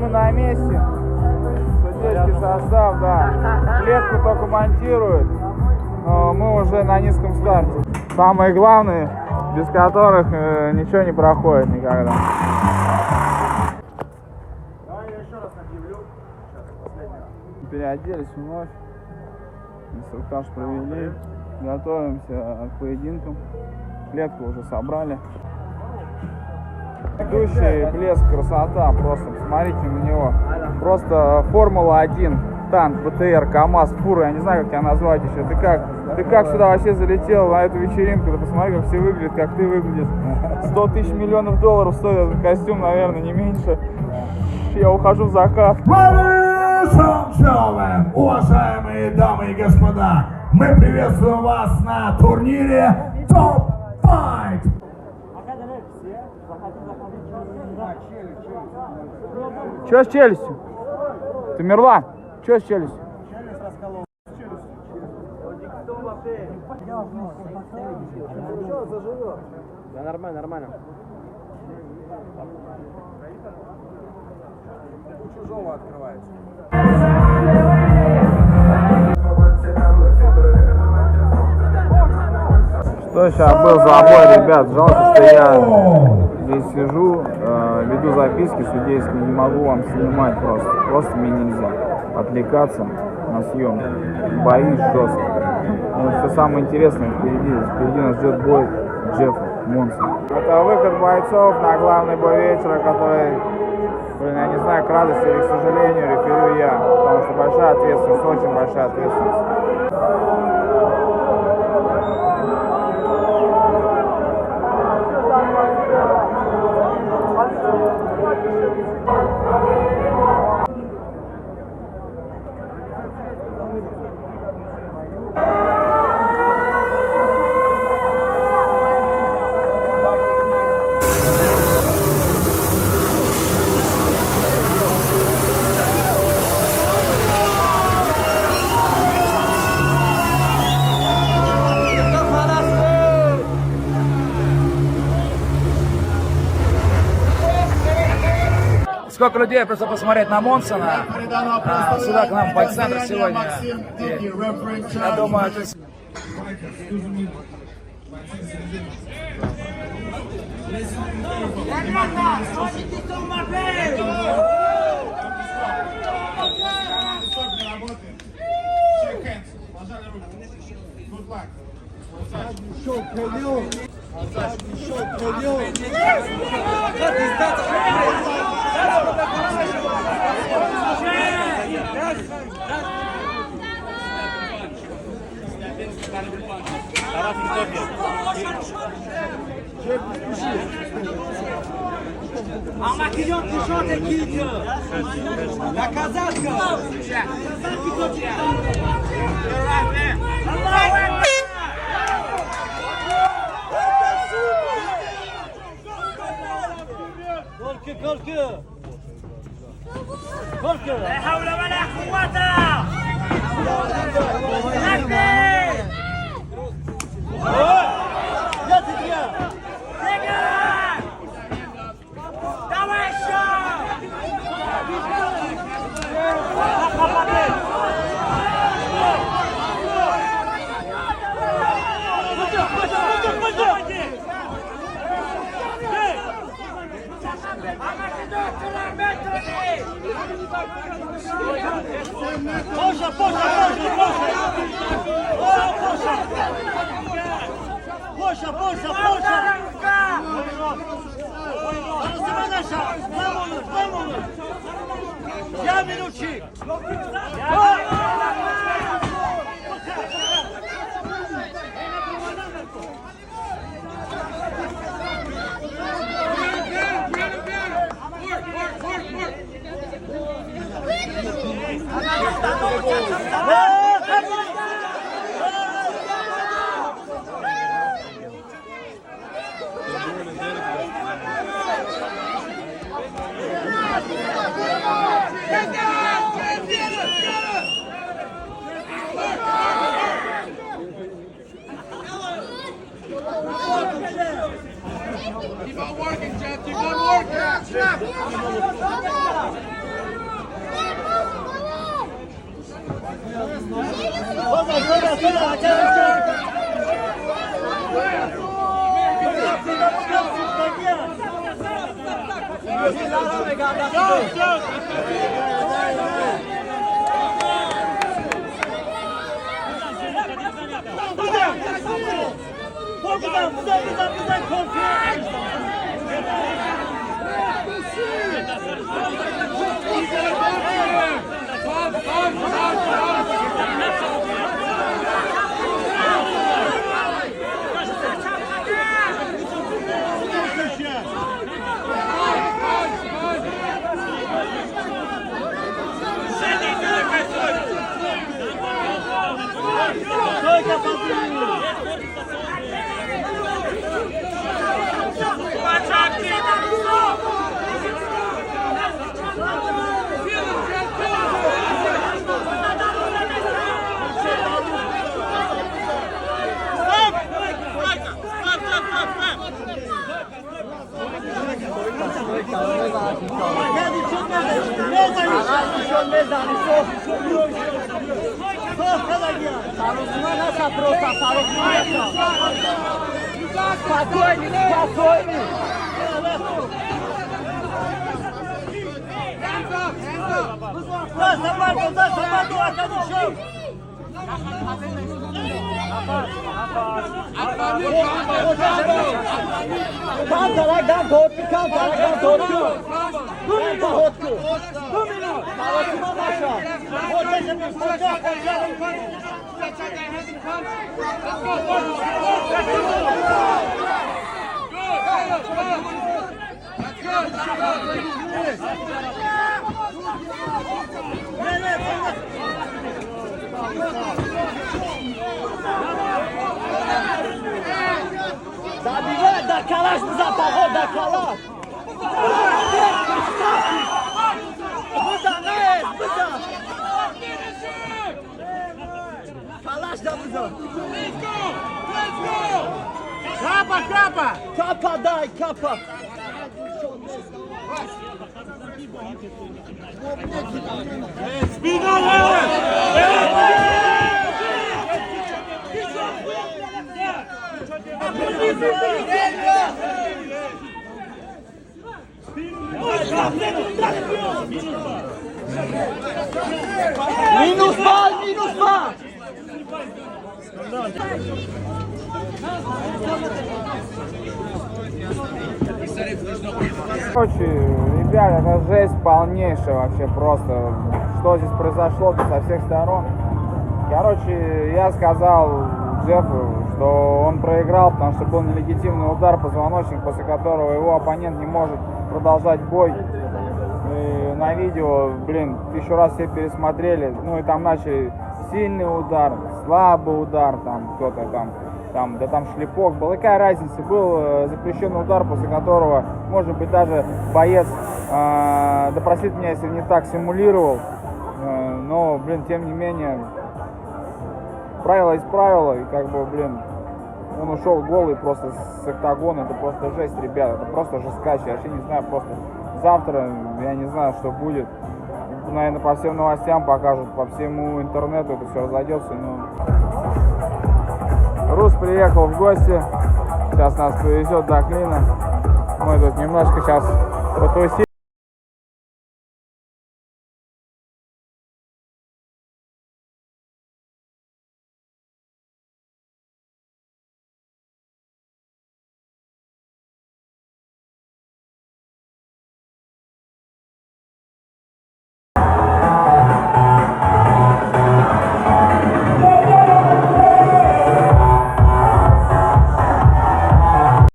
мы на месте. Судейский состав, да. Клетку только монтируют, но мы уже на низком старте. Самые главные, без которых ничего не проходит никогда. Переоделись вновь, инструктаж провели, готовимся к поединкам. Клетку уже собрали. Идущий блеск, красота, просто посмотрите на него. Просто Формула-1, танк, БТР, КамАЗ, фура, я не знаю, как тебя назвать еще. Ты как сюда вообще залетел на эту вечеринку? Ты посмотри, как все выглядят, как ты выглядишь. 100 тысяч миллионов долларов стоит этот костюм, наверное, не меньше. Я ухожу в закат. Уважаемые дамы и господа, мы приветствуем вас на турнире Top Fight. Че с челюстью? Тамерлан, че с челюстью? Челюсть расколол. Да, нормально, нормально. У чужого открывается. Что сейчас был за бой, ребят? Жалко, что я здесь сижу, веду записки судейские, не могу вам снимать просто мне нельзя отвлекаться на съемки. Бои жестко. Но все самое интересное впереди нас ждет бой Джеффа Монсона. Это выход бойцов на главный бой вечера, который, я не знаю, к радости или к сожалению, реферю я, потому что большая ответственность, очень большая ответственность. Сколько людей просто посмотреть на Монсона. Сюда к нам в Байк-центр сегодня. Я думаю, это... Ama gidiyor tişört giyiyor. Ya kazandı. Korku. La havle ve la kuvvete. Ya minucik. Keep on working, Jeff. Keep on working. Buradan korkuyor. Спокойнее. Да, собаку, отходи, Да калаш за поход, да калаш. Калаш да буза. Капа дай, капа. Минус бал. Короче, ребят, это жесть полнейшая вообще просто. Что здесь произошло со всех сторон. Короче, я сказал Джеффу, что он проиграл, потому что был нелегитимный удар позвоночник, после которого его оппонент не может продолжать бой. И на видео, 1000 раз все пересмотрели, ну и там начали сильный удар, слабый удар, там кто-то там шлепок был. И какая разница, был запрещенный удар, после которого, может быть, даже боец, да простите меня, если не так, симулировал, но, тем не менее, правило есть правило, и он ушел голый просто с октагона. Это просто жесть, ребят, это просто жесткач. Я вообще не знаю, просто завтра, я не знаю, что будет. Наверное, по всем новостям покажут, по всему интернету это все разойдется. Рус приехал в гости, сейчас нас повезет до Клина. Мы тут немножко сейчас потусим.